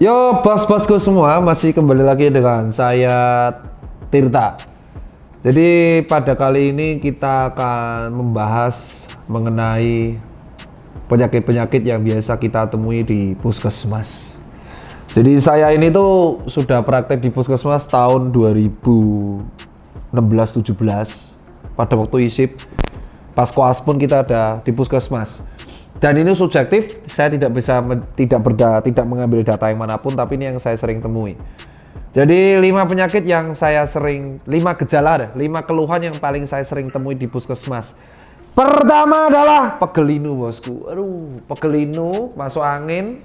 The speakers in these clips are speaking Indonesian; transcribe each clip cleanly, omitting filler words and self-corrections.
Yo, bos-bosku semua, masih kembali lagi dengan saya Tirta. Jadi pada kali ini kita akan membahas mengenai penyakit-penyakit yang biasa kita temui di puskesmas. Jadi saya ini tuh sudah praktek di puskesmas tahun 2016-17. Pada waktu isip, pas koas pun kita ada di puskesmas. Dan ini subjektif, saya tidak mengambil data yang manapun, tapi ini yang saya sering temui. Jadi 5 penyakit yang saya sering, 5 gejala, 5 keluhan yang paling saya sering temui di puskesmas. Pertama adalah pegelinu, bosku. Aduh, pegelinu, masuk angin,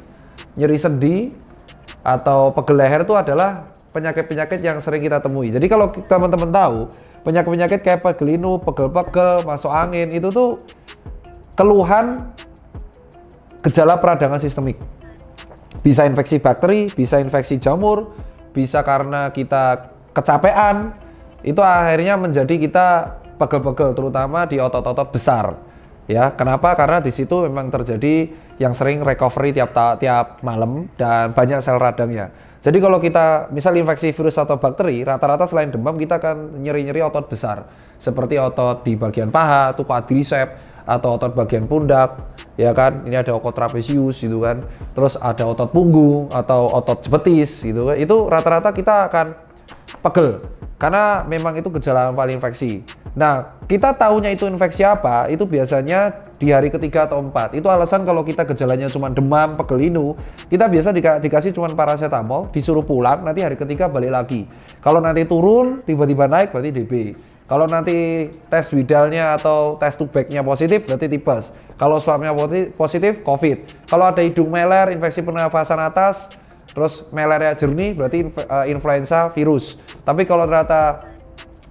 nyeri sendi, atau pegel leher itu adalah penyakit-penyakit yang sering kita temui. Jadi kalau teman-teman tahu, penyakit-penyakit kayak pegelinu, pegel-pegel, masuk angin, itu tuh keluhan gejala peradangan sistemik. Bisa infeksi bakteri, bisa infeksi jamur, bisa karena kita kecapean. Itu akhirnya menjadi kita pegel-pegel, terutama di otot-otot besar. Ya, kenapa? Karena di situ memang terjadi yang sering recovery tiap malam dan banyak sel radangnya. Jadi kalau kita misal infeksi virus atau bakteri, rata-rata selain demam kita akan nyeri-nyeri otot besar. Seperti otot di bagian paha, atau quadriceps, atau otot bagian pundak, ya kan, ini ada otot trapesius gitu kan, terus ada otot punggung atau otot betis gitu kan, itu rata-rata kita akan pegel karena memang itu gejala paling infeksi. Nah, kita tahunya itu infeksi apa, itu biasanya di hari ketiga atau 4. Itu alasan kalau kita gejalanya cuma demam, pegelinu, kita biasa dikasih cuma paracetamol, disuruh pulang, nanti hari ketiga balik lagi. Kalau nanti turun, tiba-tiba naik, berarti DB. Kalau nanti tes Widalnya atau tes Tubeknya positif, berarti tipes. Kalau swabnya positif, COVID. Kalau ada hidung meler, infeksi pernafasan atas, terus melernya jernih, berarti influenza virus. Tapi kalau ternyata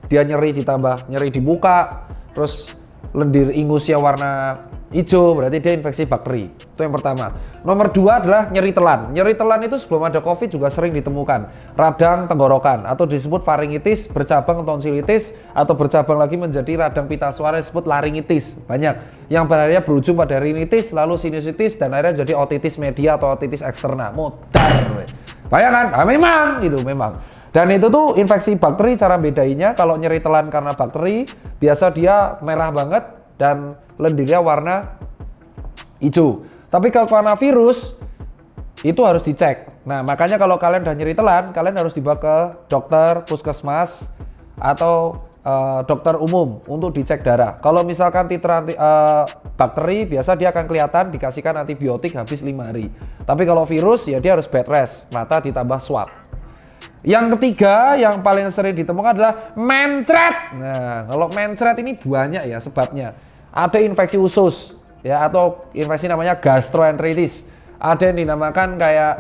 dia nyeri ditambah nyeri di muka, terus lendir ingusnya warna hijau, berarti dia infeksi bakteri. Itu yang pertama. Nomor 2 adalah nyeri telan. Nyeri telan itu sebelum ada COVID juga sering ditemukan. Radang tenggorokan atau disebut faringitis, bercabang tonsilitis, atau bercabang lagi menjadi radang pita suara disebut laringitis. Banyak. Yang akhirnya berujung pada rinitis, lalu sinusitis, dan akhirnya jadi otitis media atau otitis eksterna. Modar. Bayangkan? Nah, memang itu memang. Dan itu tuh infeksi bakteri, cara bedainya kalau nyeri telan karena bakteri, biasa dia merah banget dan lendirnya warna hijau. Tapi kalau karena virus, itu harus dicek. Nah, makanya kalau kalian udah nyeri telan, kalian harus dibawa ke dokter puskesmas atau dokter umum untuk dicek darah. Kalau misalkan titer bakteri, biasa dia akan kelihatan dikasihkan antibiotik habis 5 hari. Tapi kalau virus, ya dia harus bed rest, mata ditambah swab. Yang ketiga yang paling sering ditemukan adalah mencret. Nah, kalau mencret ini banyak ya sebabnya. Ada infeksi usus ya, atau infeksi namanya gastroenteritis. Ada yang dinamakan kayak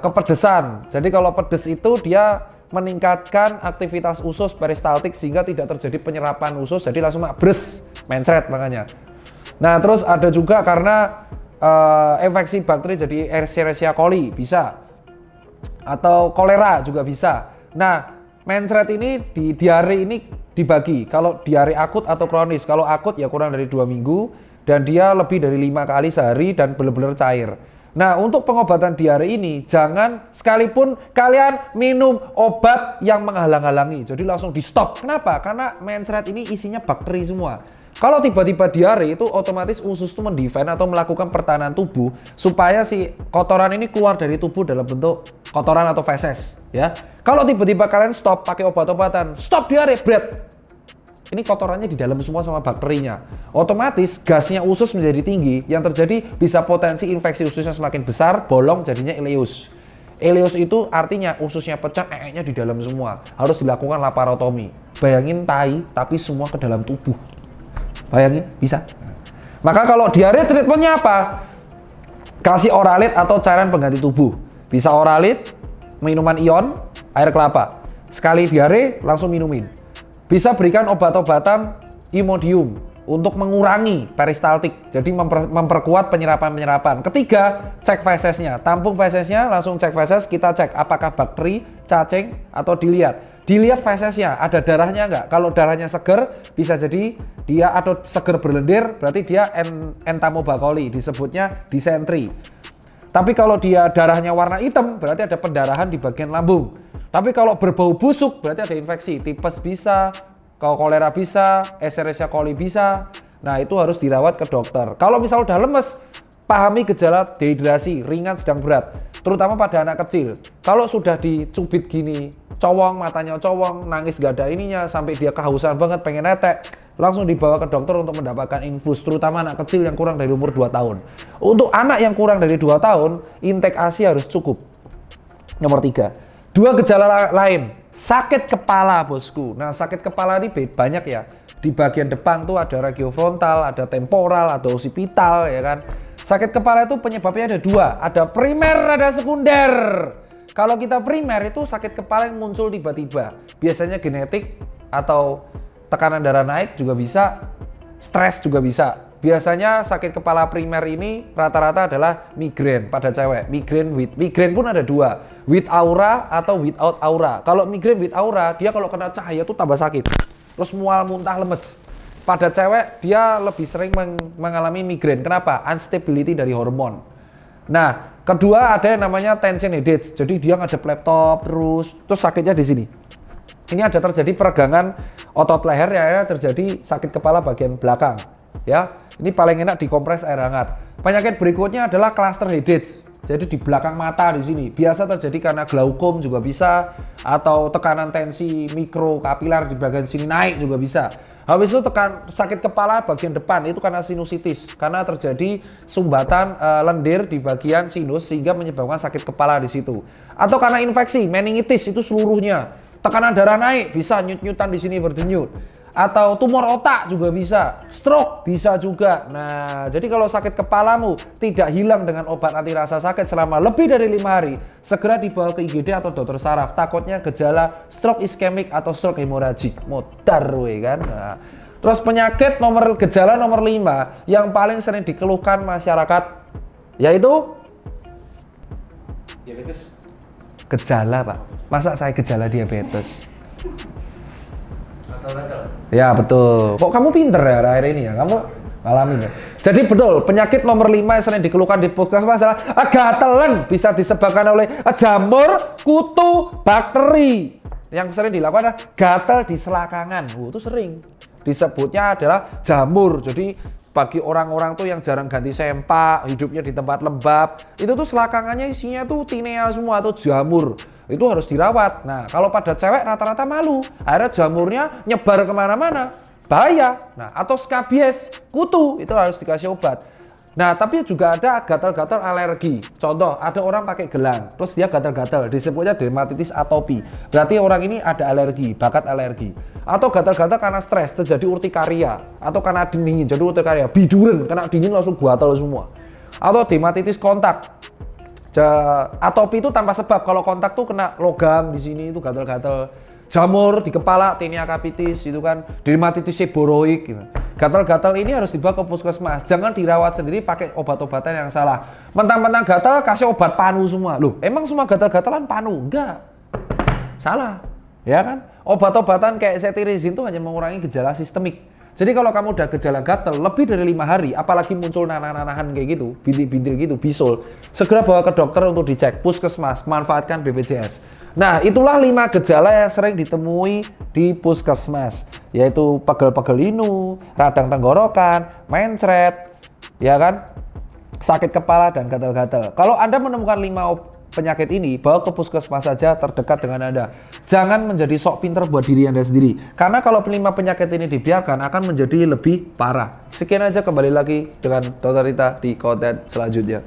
kepedesan. Jadi kalau pedes itu dia meningkatkan aktivitas usus peristaltik sehingga tidak terjadi penyerapan usus, jadi langsung bres, mencret makanya. Nah, terus ada juga karena infeksi bakteri jadi Escherichia coli bisa, atau kolera juga bisa. Nah, mencret ini di diare ini dibagi. Kalau diare akut atau kronis. Kalau akut ya kurang dari 2 minggu dan dia lebih dari 5 kali sehari dan benar-benar cair. Nah, untuk pengobatan diare ini jangan sekalipun kalian minum obat yang menghalang-halangi. Jadi langsung di stop. Kenapa? Karena mencret ini isinya bakteri semua. Kalau tiba-tiba diare itu otomatis usus itu mendefend atau melakukan pertahanan tubuh supaya si kotoran ini keluar dari tubuh dalam bentuk kotoran atau feses, ya. Kalau tiba-tiba kalian stop pakai obat-obatan, stop diare, bread. Ini kotorannya di dalam semua sama bakterinya. Otomatis gasnya usus menjadi tinggi, yang terjadi bisa potensi infeksi ususnya semakin besar, bolong jadinya ileus. Ileus itu artinya ususnya pecah, nya di dalam semua. Harus dilakukan laparotomi. Bayangin tai tapi semua ke dalam tubuh. Bayangin, bisa. Maka kalau diare treatmentnya apa? Kasih oralit atau cairan pengganti tubuh. Bisa oralit, minuman ion, air kelapa. Sekali diare langsung minumin. Bisa berikan obat-obatan Imodium untuk mengurangi peristaltik, jadi memperkuat penyerapan-penyerapan. Ketiga, cek fesesnya. Tampung fesesnya, langsung cek feses, kita cek apakah bakteri, cacing, atau dilihat. Dilihat fesesnya, ada darahnya nggak? Kalau darahnya seger, bisa jadi dia atau seger berlendir, berarti dia entamobakoli, disebutnya disentri. Tapi kalau dia darahnya warna hitam, berarti ada pendarahan di bagian lambung. Tapi kalau berbau busuk, berarti ada infeksi. Tipes bisa, kalau kolera bisa, Escherichia coli bisa. Nah, itu harus dirawat ke dokter. Kalau misal udah lemes, pahami gejala dehidrasi, ringan, sedang, berat. Terutama pada anak kecil. Kalau sudah dicubit gini, cowong, matanya cowong, nangis gak ada ininya, sampai dia kehausan banget, pengen netek, langsung dibawa ke dokter untuk mendapatkan infus, terutama anak kecil yang kurang dari umur 2 tahun. Untuk anak yang kurang dari 2 tahun, intake ASI harus cukup. Nomor 3. 2 gejala lain, sakit kepala bosku. Nah, sakit kepala ini banyak ya. Di bagian depan tuh ada ragiofrontal, ada temporal, ada occipital, ya kan. Sakit kepala itu penyebabnya ada 2, ada primer, ada sekunder. Kalau kita primer itu sakit kepala yang muncul tiba-tiba. Biasanya genetik atau tekanan darah naik juga bisa, stres juga bisa. Biasanya sakit kepala primer ini rata-rata adalah migrain pada cewek. Migrain pun ada 2, with aura atau without aura. Kalau migrain with aura, dia kalau kena cahaya tuh tambah sakit. Terus mual, muntah, lemes. Pada cewek dia lebih sering mengalami migrain. Kenapa? Instability dari hormon. Nah, kedua ada yang namanya tension headache. Jadi dia ngadep laptop terus sakitnya di sini. Ini ada terjadi peregangan otot leher ya, terjadi sakit kepala bagian belakang. Ya, ini paling enak dikompres air hangat. Penyakit berikutnya adalah cluster headache. Jadi di belakang mata di sini. Biasa terjadi karena glaukom juga bisa, atau tekanan tensi mikrokapiler di bagian sini naik juga bisa. Habis itu sakit kepala bagian depan itu karena sinusitis, karena terjadi sumbatan lendir di bagian sinus sehingga menyebabkan sakit kepala di situ. Atau karena infeksi, meningitis itu seluruhnya. Tekanan darah naik, bisa nyut-nyutan di sini berdenyut. Atau tumor otak juga bisa, stroke bisa juga. Nah, jadi kalau sakit kepalamu tidak hilang dengan obat anti rasa sakit selama lebih dari 5 hari, segera dibawa ke IGD atau dokter saraf. Takutnya gejala stroke iskemik atau stroke hemoragik. Modar we kan. Nah, terus gejala nomor 5 yang paling sering dikeluhkan masyarakat yaitu diabetes. Gejala, Pak. Masa saya gejala diabetes? Gatal-gatal. Ya betul. Kok kamu pinter ya akhir ini ya? Kamu ngalamin ya? Jadi betul, penyakit nomor 5 yang sering dikeluhkan di puskesmas adalah gatelan. Bisa disebabkan oleh jamur, kutu, bakteri. Yang sering dilakukan adalah gatal di selakangan. Itu sering. Disebutnya adalah jamur. Jadi bagi orang-orang tuh yang jarang ganti sempak, hidupnya di tempat lembab, itu tuh selakangannya isinya tuh tinea semua atau jamur. Itu harus dirawat. Nah, kalau pada cewek rata-rata malu, akhirnya jamurnya nyebar kemana-mana, bahaya. Nah, atau skabies, kutu, itu harus dikasih obat. Nah, tapi juga ada gatal-gatal alergi. Contoh, ada orang pakai gelang, terus dia gatal-gatal, disebutnya dermatitis atopi. Berarti orang ini ada alergi, bakat alergi. Atau gatal-gatal karena stres, terjadi urtikaria. Atau karena dingin, jadi urtikaria. Biduran, kena dingin langsung gatal semua. Atau dermatitis kontak. Atopi itu tanpa sebab, kalau kontak tuh kena logam di sini itu gatal-gatal. Jamur di kepala, tinea capitis itu kan, dermatitis seboroik gitu. Gatal-gatal ini harus dibawa ke puskesmas. Jangan dirawat sendiri pakai obat-obatan yang salah. Mentang-mentang gatal kasih obat panu semua. Loh, emang semua gatal-gatalan panu? Enggak. Salah. Ya kan? Obat-obatan kayak cetirizine itu hanya mengurangi gejala sistemik. Jadi kalau kamu udah gejala gatal lebih dari 5 hari, apalagi muncul nanah-nanahan kayak gitu, bintil-bintil gitu, bisul, segera bawa ke dokter untuk dicek, puskesmas, manfaatkan BPJS. Nah, itulah 5 gejala yang sering ditemui di puskesmas, yaitu pegel-pegel linu, radang tenggorokan, mencret, ya kan, sakit kepala, dan gatal-gatal. Kalau Anda menemukan 5 penyakit ini, bawa ke puskesmas saja terdekat dengan Anda. Jangan menjadi sok pinter buat diri Anda sendiri. Karena kalau 5 penyakit ini dibiarkan akan menjadi lebih parah. Sekian aja, kembali lagi dengan Dr. Rita di konten selanjutnya.